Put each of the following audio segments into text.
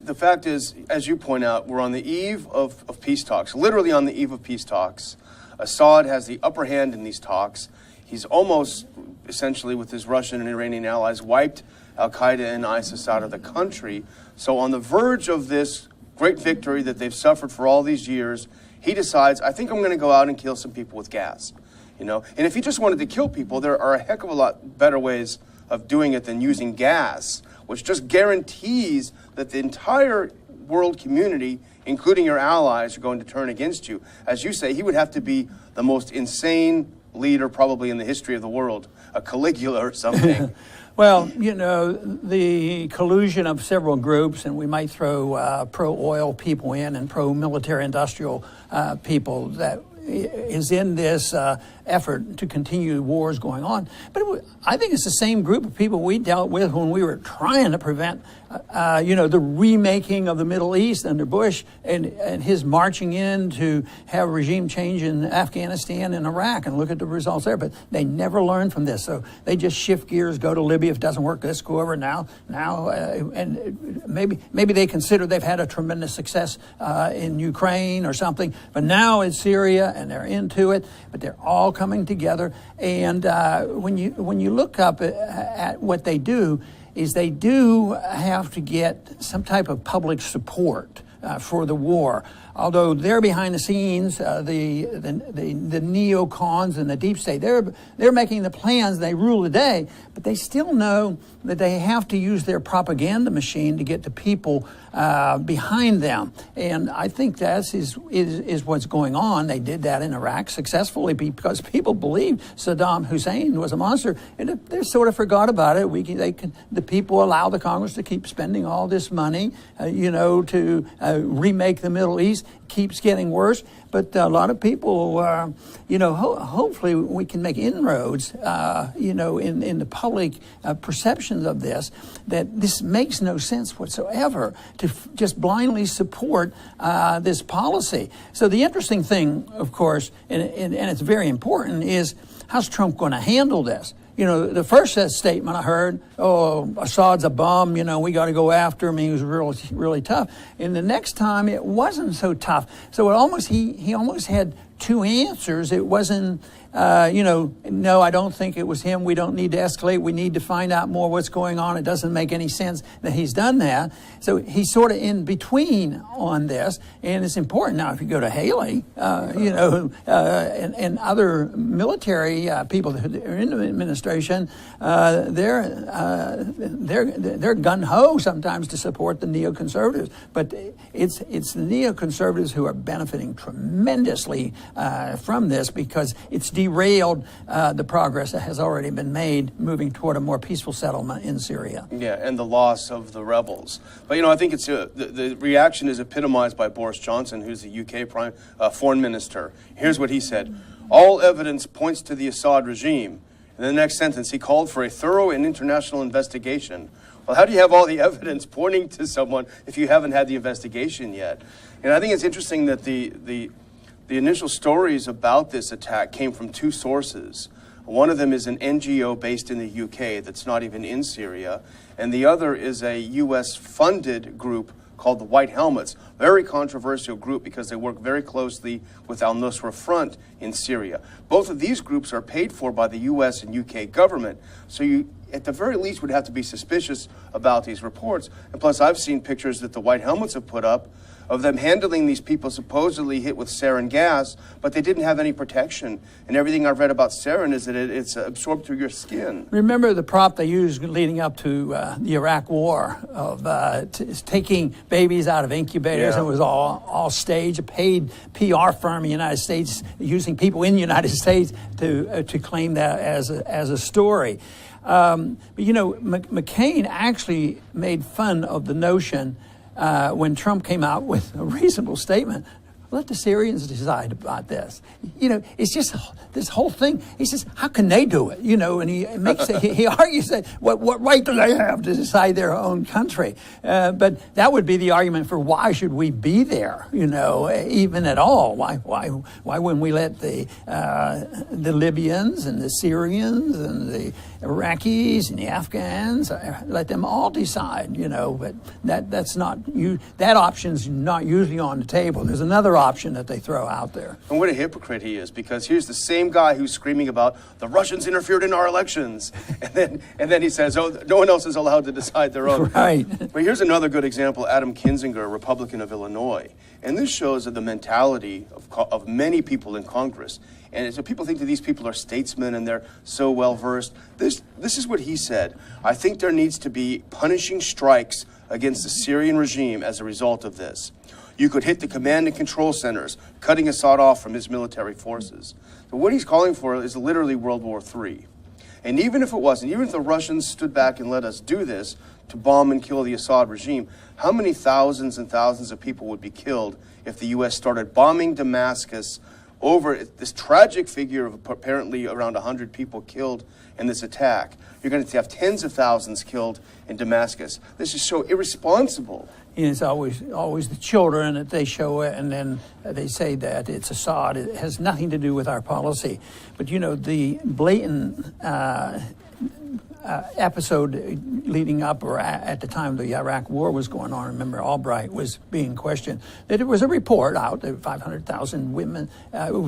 the fact is, as you point out, we're on the eve of peace talks, literally on the eve of peace talks. Assad has the upper hand in these talks. He's almost, essentially, with his Russian and Iranian allies, wiped al-Qaeda and ISIS out of the country. So on the verge of this great victory that they've suffered for all these years, he decides, I think I'm going to go out and kill some people with gas. You know, and if he just wanted to kill people, there are a heck of a lot better ways of doing it than using gas, which just guarantees that the entire world community, including your allies, are going to turn against you. As you say, he would have to be the most insane leader probably in the history of the world, a Caligula or something. Well, you know, the collusion of several groups, and we might throw pro-oil people in and pro-military industrial people that is in this effort to continue wars going on. But I think it's the same group of people we dealt with when we were trying to prevent, you know, the remaking of the Middle East under Bush and his marching in to have regime change in Afghanistan and Iraq, and look at the results there. But they never learned from this, so they just shift gears, go to Libya. If it doesn't work, let's go over now, and maybe they consider they've had a tremendous success in Ukraine or something, but now it's Syria, and they're into it. But they're all coming together, and when you look up at what they do, is they do have to get some type of public support for the war. Although they're behind the scenes, the neocons and the deep state, they're making the plans, they rule the day, but they still know that they have to use their propaganda machine to get the people behind them. And I think that is what's going on. They did that in Iraq successfully because people believed Saddam Hussein was a monster, and they sort of forgot about it. The people allow the Congress to keep spending all this money, you know, to remake the Middle East. Keeps getting worse, but a lot of people, you know, hopefully we can make inroads, you know, in the public perceptions of this, that this makes no sense whatsoever to just blindly support this policy. So the interesting thing, of course, and it's very important, is how's Trump going to handle this? You know, the first statement I heard, oh, Assad's a bum, you know, we got to go after him. He was really, really tough. And the next time it wasn't so tough. So he almost had two answers. It wasn't, you know, no, I don't think it was him. We don't need to escalate. We need to find out more what's going on. It doesn't make any sense that he's done that. So he's sort of in between on this. And it's important now if you go to Haley, you know, and other military people that are in the administration, they're gun-ho sometimes to support the neoconservatives. But it's the neoconservatives who are benefiting tremendously from this, because it's derailed the progress that has already been made moving toward a more peaceful settlement in Syria. Yeah, and the loss of the rebels. But, you know, I think it's the reaction is epitomized by Boris Johnson, who's the UK foreign minister. Here's what he said: all evidence points to the Assad regime. In the next sentence, he called for a thorough and international investigation. Well, how do you have all the evidence pointing to someone if you haven't had the investigation yet? And I think it's interesting that the initial stories about this attack came from two sources. One of them is an NGO based in the UK that's not even in Syria, and the other is a US-funded group called the White Helmets, very controversial group because they work very closely with al-Nusra Front in Syria. Both of these groups are paid for by the US and UK government, so you at the very least would have to be suspicious about these reports. And plus, I've seen pictures that the White Helmets have put up of them handling these people supposedly hit with sarin gas, but they didn't have any protection. And everything I've read about sarin is that it's absorbed through your skin. Remember the prop they used leading up to the Iraq War of taking babies out of incubators. Yeah. It was all staged, a paid PR firm in the United States using people in the United States to claim that as a story. But, you know, McCain actually made fun of the notion when Trump came out with a reasonable statement. let the Syrians decide about this. It's just this whole thing. He says, how can they do it? And he argues that what right do they have to decide their own country? But that would be the argument for why should we be there? Even at all? Why wouldn't we let the Libyans and the Syrians and the Iraqis and the Afghans let them all decide? But that's not that option's not usually on the table. There's another option that they throw out there. And what a hypocrite he is, because here's the same guy who's screaming about the Russians interfered in our elections, and then he says, oh, no one else is allowed to decide their own. Right. But here's another good example, Adam Kinzinger, a Republican of Illinois. And this shows the mentality of many people in Congress. And so people think that these people are statesmen and they're so well versed. This is what he said. I think there needs to be punishing strikes against the Syrian regime as a result of this. You could hit the command and control centers, cutting Assad off from his military forces. So what he's calling for is literally World War III. And even if it wasn't, even if the Russians stood back and let us do this to bomb and kill the Assad regime, how many thousands and thousands of people would be killed if the U.S. started bombing Damascus over this tragic figure of apparently around 100 people killed in this attack? You're going to have tens of thousands killed in Damascus. This is so irresponsible. It's always the children that they show it, and then they say that it's Assad. It has nothing to do with our policy. But the blatant episode leading up or at the time the Iraq War was going on, remember Albright was being questioned, that there was a report out that 500,000 women,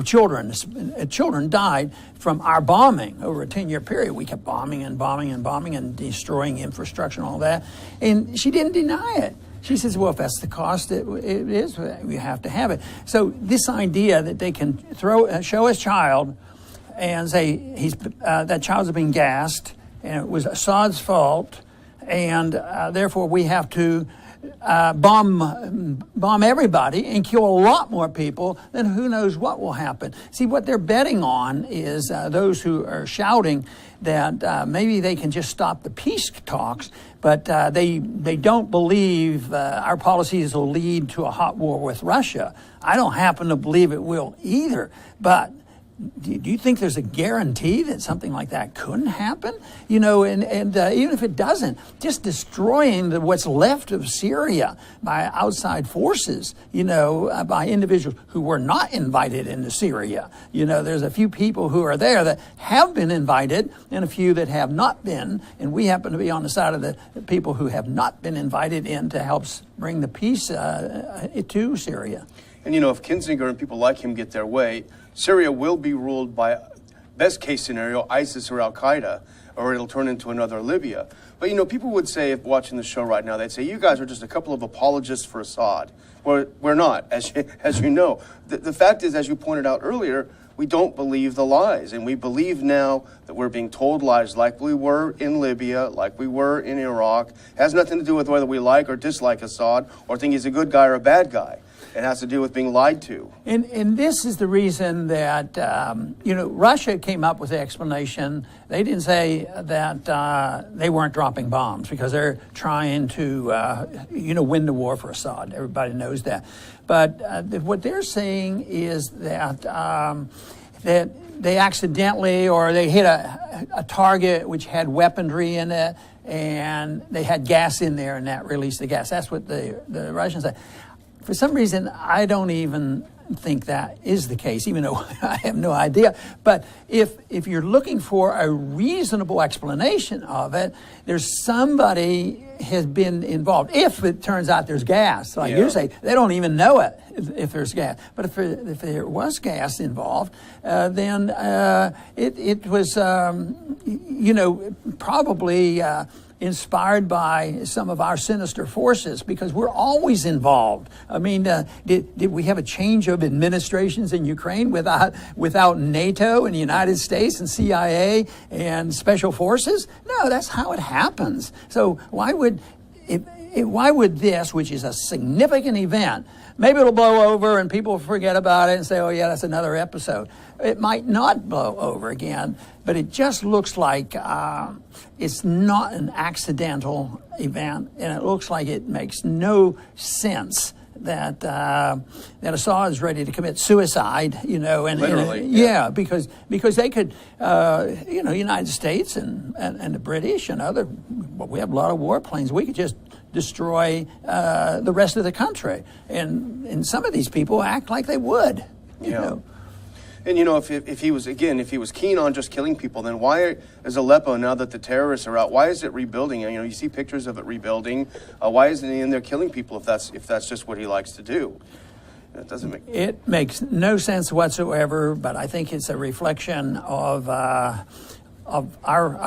children died from our bombing over a 10-year period. We kept bombing and bombing and bombing and destroying infrastructure and all that. And she didn't deny it. She says, well, if that's the cost, it is. We have to have it. So this idea that they can show a child and say that child's been gassed, and it was Assad's fault, and therefore we have to bomb everybody and kill a lot more people, then who knows what will happen. See, what they're betting on is those who are shouting that maybe they can just stop the peace talks, but they don't believe our policies will lead to a hot war with Russia. I don't happen to believe it will either, but do you think there's a guarantee that something like that couldn't happen? And even if it doesn't, just destroying what's left of Syria by outside forces, by individuals who were not invited into Syria. There's a few people who are there that have been invited and a few that have not been. And we happen to be on the side of the people who have not been invited in to help bring the peace to Syria. And if Kinzinger and people like him get their way, Syria will be ruled by, best case scenario, ISIS or Al-Qaeda, or it'll turn into another Libya. But, people would say, if watching the show right now, they'd say, you guys are just a couple of apologists for Assad. We're not, as you know. The fact is, as you pointed out earlier, we don't believe the lies. And we believe now that we're being told lies like we were in Libya, like we were in Iraq. It has nothing to do with whether we like or dislike Assad or think he's a good guy or a bad guy. It has to do with being lied to. And this is the reason that, Russia came up with the explanation. They didn't say that they weren't dropping bombs because they're trying to, win the war for Assad. Everybody knows that. But what they're saying is that that they accidentally or they hit a target which had weaponry in it and they had gas in there and that released the gas. That's what the Russians say. For some reason, I don't even think that is the case, even though I have no idea. But if you're looking for a reasonable explanation of it, there's somebody has been involved. If it turns out there's gas, like you say, they don't even know it if there's gas. But if there was gas involved, then it was, probably inspired by some of our sinister forces because we're always involved. I mean, did we have a change of administrations in Ukraine without NATO and the United States and CIA and special forces? No, that's how it happens. So why would this, which is a significant event, maybe it'll blow over and people forget about it and say, oh yeah, that's another episode. It might not blow over again, but it just looks like it's not an accidental event, and it looks like it makes no sense that Assad is ready to commit suicide, you know, and Literally, yeah, because they could, you know, United States and the British and other, well, we have a lot of warplanes. We could just destroy the rest of the country, and some of these people act like they would, you know. And, you know, if he was keen on just killing people, then why is Aleppo, now that the terrorists are out, why is it rebuilding? You know, you see pictures of it rebuilding. Why isn't he in there killing people if that's just what he likes to do? It doesn't make... It makes no sense whatsoever, but I think it's a reflection of a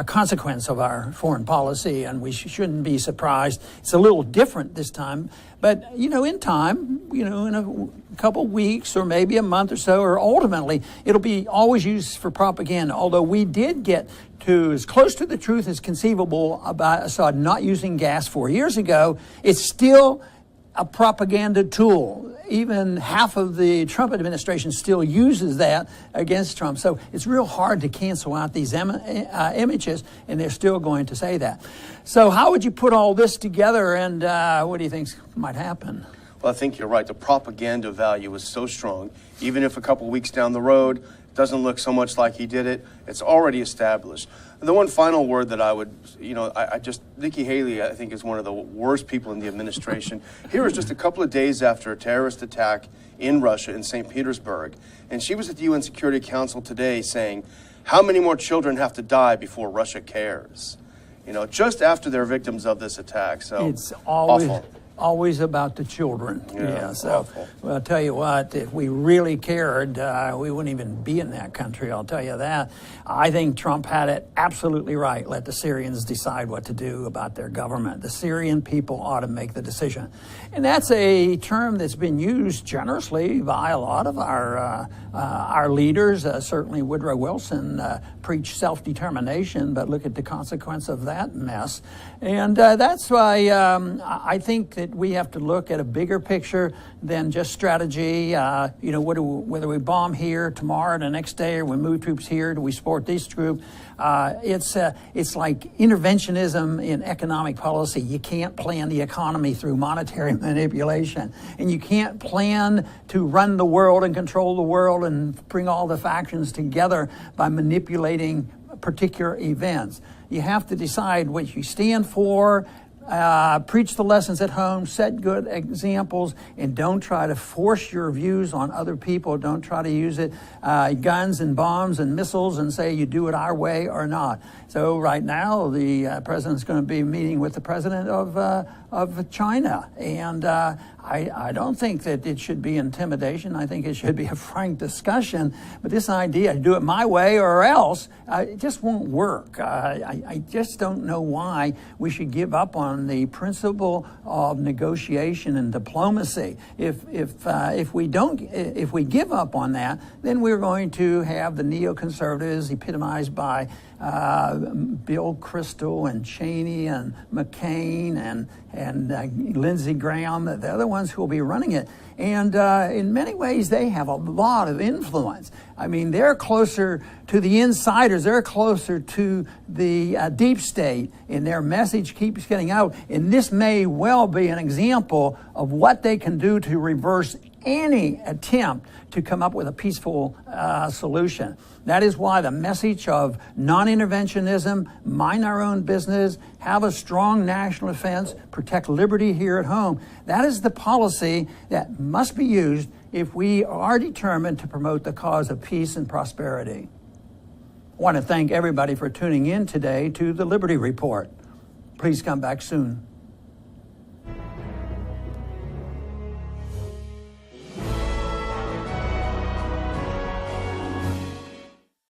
consequence of our foreign policy, and we shouldn't be surprised. It's a little different this time, but, you know, in time, you know, in a couple weeks or maybe a month or so, or ultimately, it'll be always used for propaganda. Although we did get to as close to the truth as conceivable about Assad not using gas 4 years ago, it's still a propaganda tool. Even half of the Trump administration still uses that against Trump. So it's real hard to cancel out these images, and they're still going to say that. So how would you put all this together, and what do you think might happen? Well, I think you're right. The propaganda value is so strong. Even if a couple weeks down the road, it doesn't look so much like he did it, it's already established. And the one final word that I would, you know, Nikki Haley, I think, is one of the worst people in the administration. Here was just a couple of days after a terrorist attack in Russia, in St. Petersburg. And she was at the UN Security Council today saying, how many more children have to die before Russia cares? You know, just after they're victims of this attack. So it's always awful. Always about the children. Yeah, So, well, I'll tell you what, if we really cared, we wouldn't even be in that country, I'll tell you that. I think Trump had it absolutely right. Let the Syrians decide what to do about their government. The Syrian people ought to make the decision. And that's a term that's been used generously by a lot of our leaders. Certainly Woodrow Wilson preached self-determination, but look at the consequence of that mess. And that's why I think that we have to look at a bigger picture than just strategy. You know, whether we bomb here tomorrow, the next day, or we move troops here, do we support this group? It's like interventionism in economic policy. You can't plan the economy through monetary manipulation, and you can't plan to run the world and control the world and bring all the factions together by manipulating particular events. You have to decide what you stand for, preach the lessons at home, set good examples, and don't try to force your views on other people. Don't try to use it, guns and bombs and missiles, and say you do it our way or not. So right now, the president's going to be meeting with the president of China, and I don't think that it should be intimidation. I think it should be a frank discussion. But this idea, do it my way or else, it just won't work. I just don't know why we should give up on the principle of negotiation and diplomacy. If we give up on that, then we're going to have the neoconservatives epitomized by Bill Kristol and Cheney and McCain and Lindsey Graham. They're the ones who will be running it. And in many ways, they have a lot of influence. I mean, they're closer to the insiders. They're closer to the deep state, and their message keeps getting out. And this may well be an example of what they can do to reverse any attempt to come up with a peaceful solution. That is why the message of non-interventionism, mind our own business, have a strong national defense, protect liberty here at home, that is the policy that must be used if we are determined to promote the cause of peace and prosperity. I want to thank everybody for tuning in today to the Liberty Report. Please come back soon.